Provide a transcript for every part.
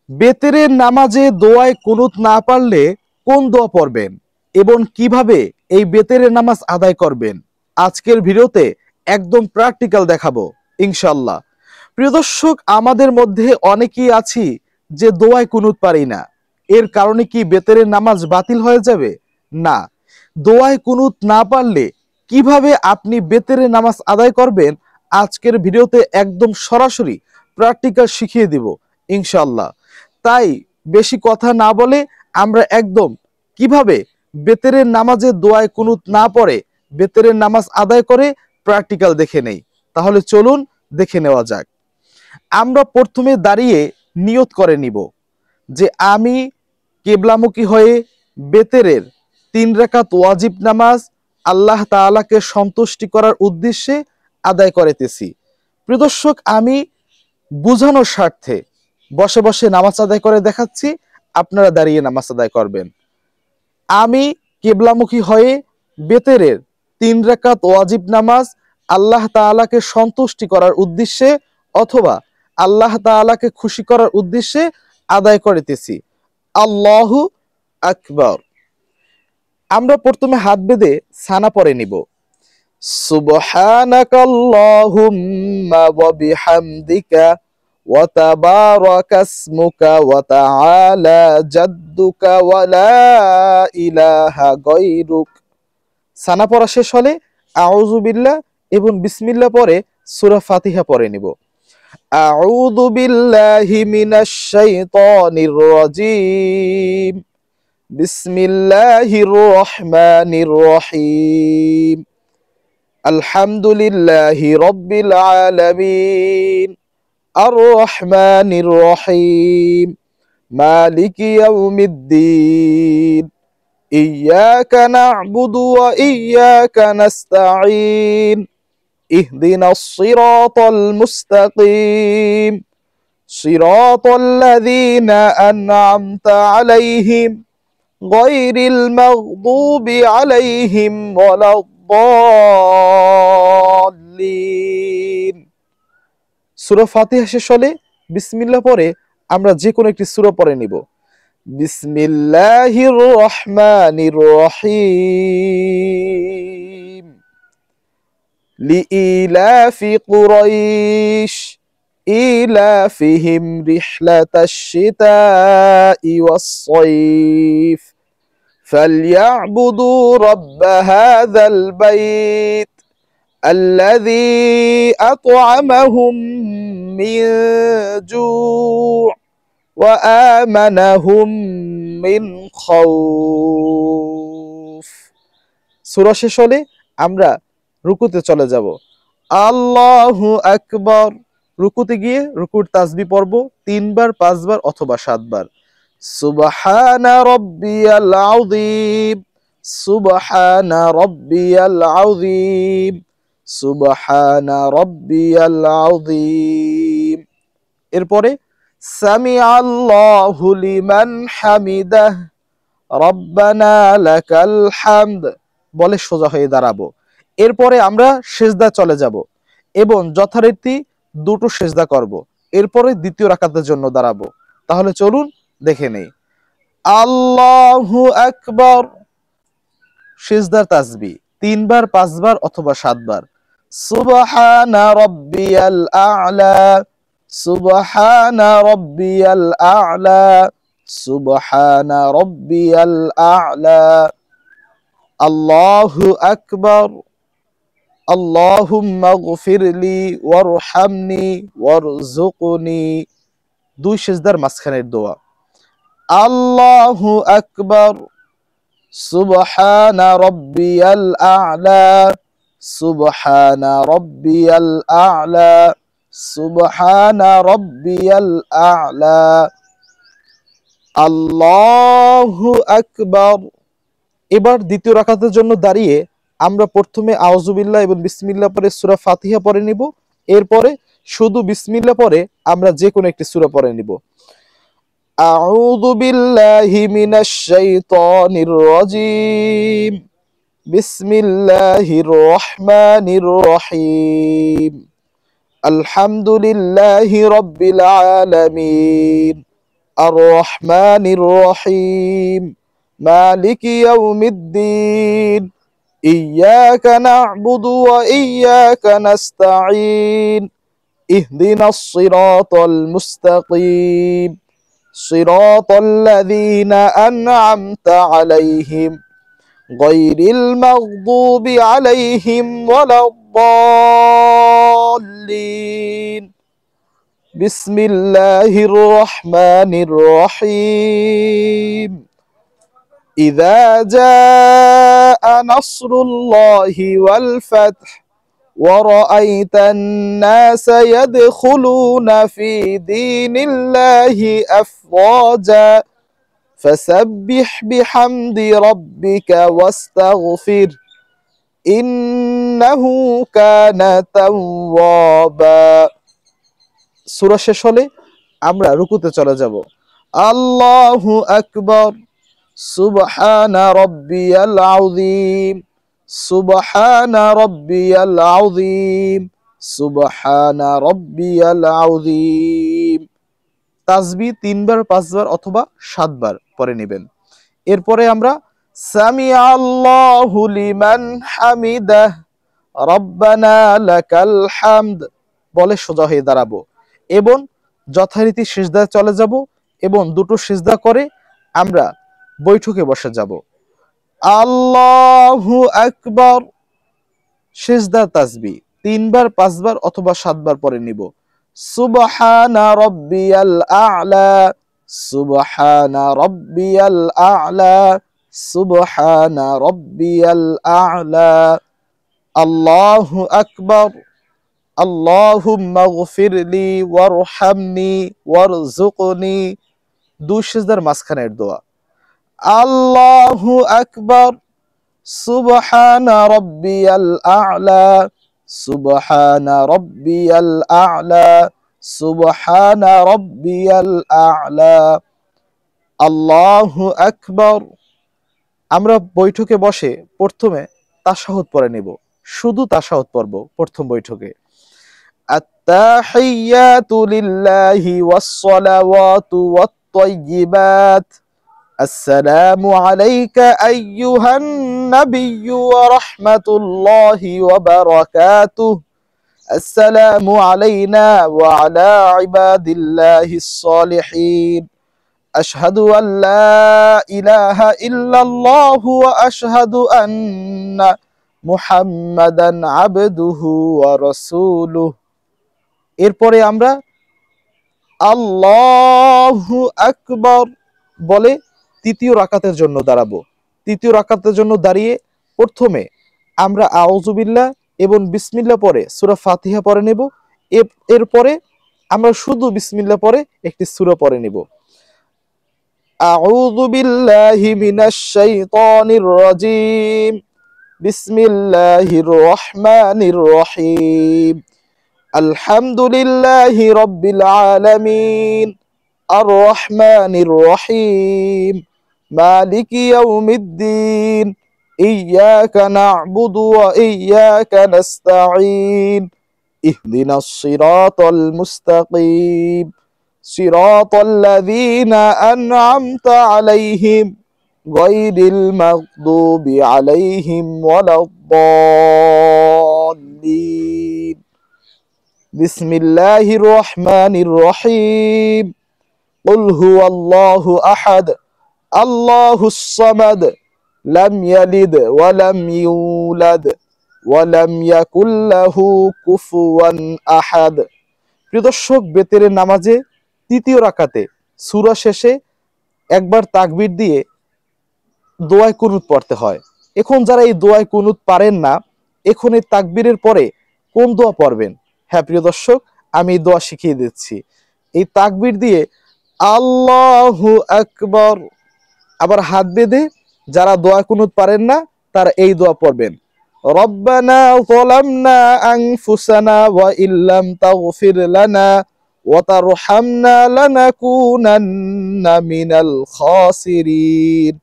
বেতেরের নামাজে দোয়ায় কুনুত না পারলে কোন দোয়া পড়বেন এবং কিভাবে এই বেতেরের নামাজ আদায় করবেন আজকের ভিডিওতে একদম প্র্যাকটিক্যাল দেখাবো ইনশাল্লাহ। প্রিয় দর্শক, আমাদের মধ্যে অনেকেই আছি যে দোয়ায় কুনুত পারি না। এর কারণে কি বেতেরের নামাজ বাতিল হয়ে যাবে? না। দোয়ায় কুনুত না পারলে কিভাবে আপনি বেতেরের নামাজ আদায় করবেন আজকের ভিডিওতে একদম সরাসরি প্র্যাকটিক্যাল শিখিয়ে দিব ইনশাল্লাহ। তাই বেশি কথা না বলে আমরা একদম কিভাবে বেতেরের নামাজে দোয়ায় কুনুত না পড়ে বেতেরের নামাজ আদায় করে প্র্যাকটিক্যাল দেখে নেই। তাহলে চলুন দেখে নেওয়া যাক। আমরা প্রথমে দাঁড়িয়ে নিয়ত করে নিব যে আমি কিবলামুখী হয়ে বেতেরের 3 রাকাত ওয়াজিব নামাজ আল্লাহ তাআলাকে সন্তুষ্টি করার উদ্দেশ্যে আদায় করিতেছি। প্রিয় দর্শক, আমি বুঝানোর স্বার্থে বসে বসে নামাজ আদায় করে দেখাচ্ছি, আপনারা দাঁড়িয়ে নামাজ আদায় করবেন। আমি কিবলামুখী হয়ে বেতেরের 3 রাকাত ওয়াজিব নামাজ আল্লাহ তাআলাকে সন্তুষ্টি করার উদ্দেশ্যে অথবা আল্লাহ তাআলাকে খুশি করার উদ্দেশ্যে আদায় করিতেছি। আল্লাহু আকবার। আমরা প্রথমে হাত বেঁধে সানা পড়ে নিব। সুবহানাকাল্লাহুম্মা ওয়া বিহামদিকা ওয়া তাবারাকা ইসমুকা ওয়া তাআলা জাদ্দুকা ওয়া লা ইলাহা গায়রুক। সানা পড়া শেষ হলে আউযু বিল্লাহ এবং বিসমিল্লাহ পরে সূরা ফাতিহা পড়ে নিব। আউযু বিল্লাহি মিনাশ শাইতানির রাজীম। বিসমিল্লাহির রহমানির রহিম। আলহামদুলিল্লাহি রাব্বিল আলামিন। আর রহমানির রহিম। মালিকি ইয়াউমিদ্দিন। ইয়াকা না'বুদু ওয়া ইয়াকা নাস্তাঈন। ইহদিনাস সিরাতাল মুস্তাকিম। সিরাতাল লাযীনা আন'আমতা আলাইহিম গায়রিল মাগদুবি আলাইহিম ওয়ালাদ-দাল্লিন। সূরা ফাতিহা শেষ হলে বিসমিল্লাহ পরে আমরা যে কোনো একটি সূরা পড়ে নিব। বিসমিল্লাহির রহমানির রহিম। লিইলাফি কুরাইশ ইলাফিহিম রিহলাতাশ শিতাই ওয়াস-সাইফ ফালইয়াবুদু রাব্ব হাযাল বাইত الذي أطعمهم من جوع وآمنهم من خوف। সূরা শেষ হলে আমরা রুকুতে চলে যাব। আল্লাহু আকবার। রুকুতে গিয়ে রুকুর তাসবিহ পড়ব 3 বার, 5 বার অথবা 7 বার। সুবহানা রাব্বিয়াল আযীম। সুবহানা রাব্বিয়াল আযীম। সুবহানা রাব্বিয়াল আযীম। এরপরে সামিআল্লাহু লিমান হামিদাহ রব্বানা লাকাল হামদ বলে সোজা হয়ে দাঁড়াবো। এরপরে আমরা সিজদা চলে যাব এবং যথারীতি দুটো সিজদা করব। এরপরে দ্বিতীয় রাকাতের জন্য দাঁড়াবো। তাহলে চলুন দেখে নেই। আল্লাহু আকবার। সিজদার তাসবিহ 3 বার, 5 বার অথবা 7 বার। সুবহানা রাব্বিয়াল আ'লা। সুবহানা রাব্বিয়াল আ'লা। সুবহানা রাব্বিয়াল আ'লা। আল্লাহু আকবার। আল্লাহুম্মা গফিরলি ওয়ারহামনি ওয়ারযুকনি। 2 সিজদার মাঝখানের দোয়া। আল্লাহু আকবার। সুবহানা রাব্বিয়াল আ'লা। সুবহানা রাব্বিয়াল আ'লা। সুবহানা রাব্বিয়াল আ'লা। আল্লাহু আকবার। এবার দ্বিতীয় রাকাতের জন্য দাঁড়িয়ে আমরা প্রথমে আউযু বিল্লাহ এবং বিসমিল্লাহ পরে সূরা ফাতিহা পড়ে নিব। এরপরে শুধু বিসমিল্লাহ পরে আমরা যে কোনো একটি সূরা পড়ে নিব। আউযু বিল্লাহি মিনাশ শাইতানির রাজীম। বিসমিল্লাহির রহমানির রহিম। আলহামদুলিল্লাহি রাব্বিল আলামিন। الرحمن الرحيم مالك يوم الدين إياك نعبد وإياك نستعين اهدنا الصراط المستقيم صراط الذين أنعمت عليهم غير المغضوب عليهم ولا الضالين بسم الله الرحمن الرحيم إذا جاء نصر الله والفتح ورأيت الناس يدخلون في دين الله أفواجا فسبح بحمد ربك واستغفر إنه كان توابا সূরা শেষ হলে আমরা রুকুতে চলে যাব। আল্লাহু আকবার সুবহানা রাব্বিয়াল আযীম সুবহানা রাব্বিয়াল আযীম সুবহানা রাব্বিয়াল আযীম। তাসবিহ 3 বার 5 বার অথবা 7 বার পরে নেবেন। এরপরে আমরা সামিআ আল্লাহু লিমান হামিদাহ রব্বানা লাকাল হামদ বলে সোজা হয়ে দাঁড়াবো এবং যথারীতি সিজদায় চলে যাব এবং দুটো সিজদা করে আমরা বৈঠকে বসে যাব। আল্লাহু আকবার সিজদা তাসবিহ 3 বার 5 বার অথবা 7 বার পরে নিব। সুবহানা রাব্বিয়াল আ'লা সুবহানা রাব্বিয়াল আ'লা সুবহানা রাব্বিয়াল আ'লা আল্লাহু আকবার আল্লাহুম্মা গফিরলি ওয়ারহামনি ওয়ারযুকনি। দুই সিজদার মাঝখানের দোয়া। আল্লাহু আকবার সুবহানা রাব্বিয়াল আ'লা সুবহানা রাব্বিয়াল আ'লা সুবহানা রাব্বিয়াল আ'লা আল্লাহু আকবার। আমরা বৈঠকে বসে প্রথমে তাশাহুদ পড়ে নেব, শুধু তাশাহুদ পড়ব প্রথম বৈঠকে। আত্তাহিয়াতু লিল্লাহি ওয়াস-সালাওয়াতু ওয়াত-তাইয়্যিবাত আসসালামু আলাইকা আইয়ুহান নাবিয়্যু ওয়া রাহমাতুল্লাহি ওয়া বারাকাতুহু আসসালামু আলাইনা ওয়া আলা ইবাদিল্লাহিস সালিহিন আশহাদু আল লা ইলাহা ইল্লাল্লাহু ওয়া আশহাদু আন্না মুহাম্মাদান আবদুহু ওয়া রাসূলুহু। এরপরে আমরা আল্লাহু আকবার বলে তৃতীয় রাকাতের জন্য দাঁড়াবো। তৃতীয় রাকাতের জন্য দাঁড়িয়ে প্রথমে আমরা আউযু বিল্লাহ এবং বিসমিল্লাহ পরে সূরা ফাতিহা পড়ে নেব। এরপরে আমরা শুধু বিসমিল্লাহ পরে একটি সূরা পড়ে নেব। আউযু বিল্লাহি মিনাশ শাইতানির রাজীম বিসমিল্লাহির রহমানির রহিম আলহামদুলিল্লাহি রাব্বিল আলামিন আর রহমানির রহিম মালিকি ইয়াউমিদ্দিন ইয়্যাকা না'বুদু ওয়া ইয়্যাকা নাস্তাঈন ইহদিনাস সিরাতাল মুস্তাকিম সিরাতাল লাযীনা আন'আমতা আলাইহিম গায়রিল মাগদুবি আলাইহিম ওয়ালাদ-দাল্লিন। বিসমিল্লাহির রহমানির রহিম কুল হুয়াল্লাহু আহাদ আল্লাহুস সামাদ লাম ইয়ালিদ ওয়া লাম ইউলাদ ওয়া লাম ইয়াকুল লাহু কুফুয়ান আহাদ। প্রিয় দর্শক, বেতের নামাজে তৃতীয় রাকাতে সূরা শেষে একবার তাকবীর দিয়ে দোয়ায়ে কুনুত পড়তে হয়। এখন যারা এই দোয়ায়ে কুনুত পারেন না, এখন এই তাকবীরের পরে কোন দোয়া পড়বেন? হ্যাঁ প্রিয় দর্শক, আমি এই দোয়া শিখিয়ে দিচ্ছি। এই তাকবীর দিয়ে আল্লাহু আকবার, আবার হাত বেঁধে যারা দোয়া কুনুত পারেন না তারা এই দোয়া পড়বেন। রব্বানা যালামনা আনফুসানা ওয়া ইল্লাম তাগফির লানা ওয়া তারহামনা লানাকুনান্না মিনাল খাসিরিন।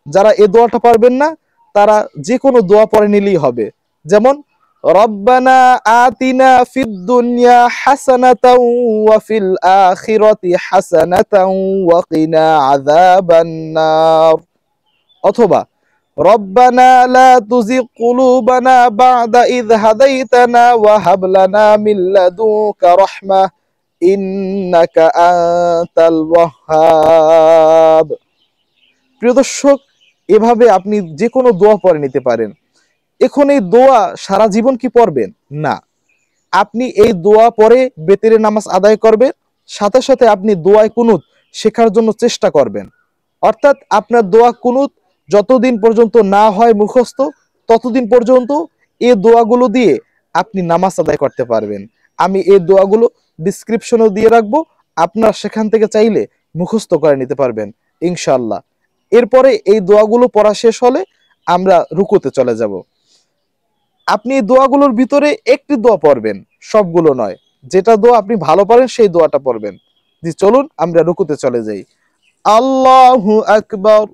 যারা এই দোয়াটা পারবেন না তারা যে কোনো দোয়া পড়ে নিলেই হবে। যেমন রব্বানা আতিনা ফিদ দুনিয়া হাসানাতাও ওয়া ফিল আখিরাতি হাসানাতাও ওয়া কিনা আযাবান নার। অথবা রব্বানা লা তুজিগ কুলুবানা বা'দা ইয হাদাইতানা ওয়া হাব লানা মিন লাদুনকা রাহমাহ ইন্নাকা আনতাল ওয়াহ্হাব। প্রিয় দর্শক, এভাবে আপনি যে কোনো দোয়া পড়ে নিতে পারেন। এখন এই দোয়া সারা জীবন কি পড়বেন? না, আপনি এই দোয়া পরে বেতেরের নামাজ আদায় করবেন, সাথে সাথে আপনি দোয়ায় কুনুত শেখার জন্য চেষ্টা করবেন। অর্থাৎ আপনার দোয়া কুনুত যতদিন পর্যন্ত না হয় মুখস্থ, ততদিন পর্যন্ত এই দোয়াগুলো দিয়ে আপনি নামাজ আদায় করতে পারবেন। আমি এই দোয়াগুলো ডিসক্রিপশনেও দিয়ে রাখবো, আপনার সেখান থেকে চাইলে মুখস্থ করে নিতে পারবেন ইনশাআল্লাহ। এরপরে এই দোয়াগুলো পড়া শেষ হলে আমরা রুকুতে চলে যাব। আপনি এই দোয়াগুলোর ভিতরে একটি দোয়া পড়বেন, সবগুলো নয়। যেটা দোয়া আপনি ভালো পারেন সেই দোয়াটা পড়বেন। জি, চলুন আমরা রুকুতে চলে যাই। আল্লাহু আকবার,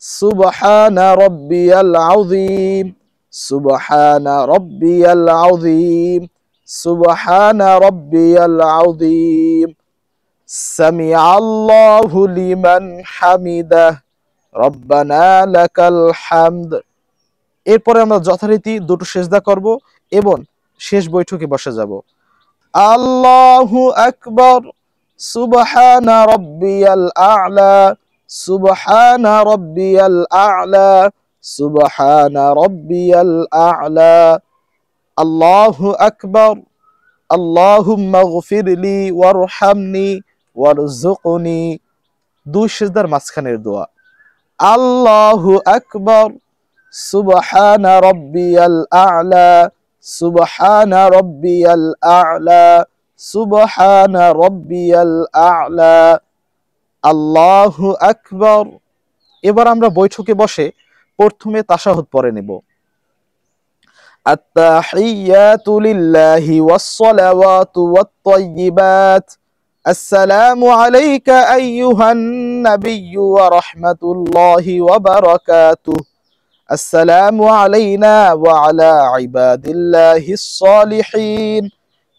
সুবহানা রাব্বিয়াল আযীম, সুবহানা রাব্বিয়াল আযীম, সুবহানা রাব্বিয়াল আযীম, সামিআল্লাহু লিমান হামিদাহ, রব্বানা লাকাল হামদ। এরপরে আমরা যথারীতি দুটো সেজদা করব এবং শেষ বৈঠকে বসে যাব। আল্লাহু আকবার, সুবহানা রাব্বিয়াল আ'লা, সুবহানা রাব্বিয়াল আ'লা, সুবহানা রাব্বিয়াল আ'লা, আল্লাহু আকবার, আল্লাহুম্মা গফিরলি ওয়ারহামনি ওয়ারযুকনি। দুই সেজদার মাঝখানের দোয়া। আল্লাহু আকবার, সুবহানা রাব্বিয়াল আ'লা, সুবহানা রাব্বিয়াল আ'লা, সুবহানা রাব্বিয়াল আ'লা, আল্লাহু আকবার। এবার আমরা বৈঠকে বসে প্রথমে তাশাহুদ পড়ে নেব। আত-তাহিয়াতু লিল্লাহি ওয়াস-সালাওয়াতু ওয়াত-তাইয়্যিবাত, আসসালামু আলাইকা আইয়ুহান নাবিয়্যু ওয়া রাহমাতুল্লাহি ওয়া বারাকাতুহু, আসসালামু আলাইনা ওয়া আলা ইবাদিল্লাহিস সালিহিন,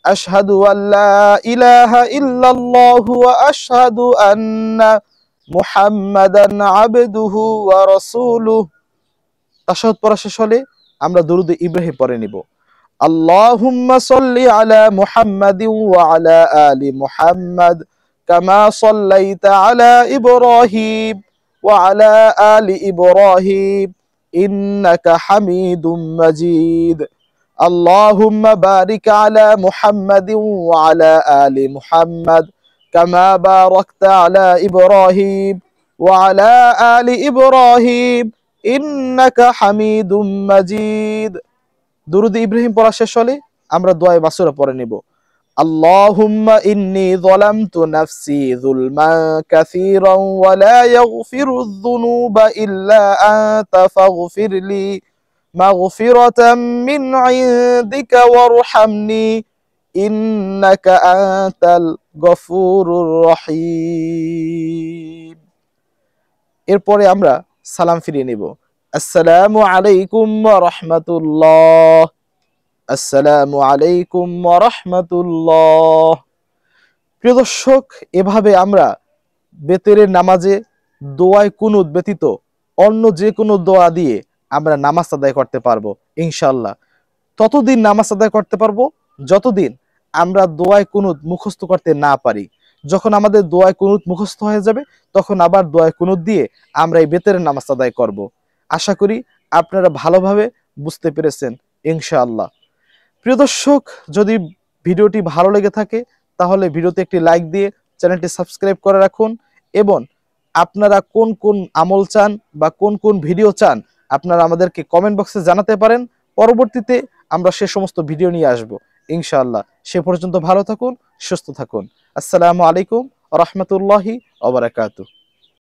আশহাদু আল্লা ইলাহা ইল্লাল্লাহু ওয়া আশহাদু আন্না মুহাম্মাদান আবদুহু ওয়া রাসূলুহু। তাশাহুদ পড়া শেষ হলে আমরা দুরূদ ইব্রাহিম পড়ে নিব। আল্লাহুম্মা সাল্লি আলা মুহাম্মাদিন ওয়া আলা আলি মুহাম্মাদ কামা সাল্লাইতা আলা ইব্রাহিম ওয়া আলা আলি ইব্রাহিম ইন্নাকা হামিদুম মাজিদ। আল্লাহুম্মা বারিক আলা মুহাম্মাদিন ওয়া আলা আলি মুহাম্মাদ কামা বারাকতা আলা ইব্রাহিম ওয়া আলা আলি ইব্রাহিম ইন্নাকা হামিদুম মাজিদ। দুরূদ ইব্রাহিম পড়া শেষ হলে আমরা দোয়ায়ে মাসুরা পড়ে নিব। আল্লাহুম্মা ইন্নী যালামতু নাফসি যুলমান কাসীরান ওয়া লা ইয়াগফিরুয যুনুবা ইল্লা আনতা ফাগফিরলি মাগফিরাতাম মিন ইনদিকা ওয়ারহামনি ইন্নাকা আনতাল গফুরুর রহিম। এরপরে আমরা সালাম ফিরিয়ে নিব। আসসালামু আলাইকুম ওয়া রাহমাতুল্লাহ, আসসালামু আলাইকুম ওয়া রাহমাতুল্লাহ। প্রিয় দর্শক, এভাবে আমরা বেতেরের নামাজে দোয়ায় কুনুত ব্যতীত অন্য যে কোনো দোয়া দিয়ে আমরা নামাজ আদায় করতে পারবো ইনশাআল্লাহ। ততদিন নামাজ আদায় করতে পারবো যতদিন আমরা দোয়ায় কুনুত মুখস্থ করতে না পারি। যখন আমাদের দোয়ায় কুনুত মুখস্থ হয়ে যাবে তখন আবার দোয়ায় কুনুত দিয়ে আমরা এই বেতেরের নামাজ আদায় করব। আশা করি আপনারা ভালোভাবে বুঝতে পেরেছেন ইনশাআল্লাহ। প্রিয় দর্শক, যদি ভিডিওটি ভালো লেগে থাকে তাহলে ভিডিওতে একটি লাইক দিয়ে চ্যানেলটি সাবস্ক্রাইব করে রাখুন এবং আপনারা কোন কোন আমল চান বা কোন কোন ভিডিও চান আপনারা আমাদেরকে কমেন্ট বক্সে জানাতে পারেন। পরবর্তীতে আমরা সে সমস্ত ভিডিও নিয়ে আসব ইনশাআল্লাহ। সে পর্যন্ত ভালো থাকুন, সুস্থ থাকুন। আসসালামু আলাইকুম ওয়া রাহমাতুল্লাহি ওয়া বারাকাতুহু।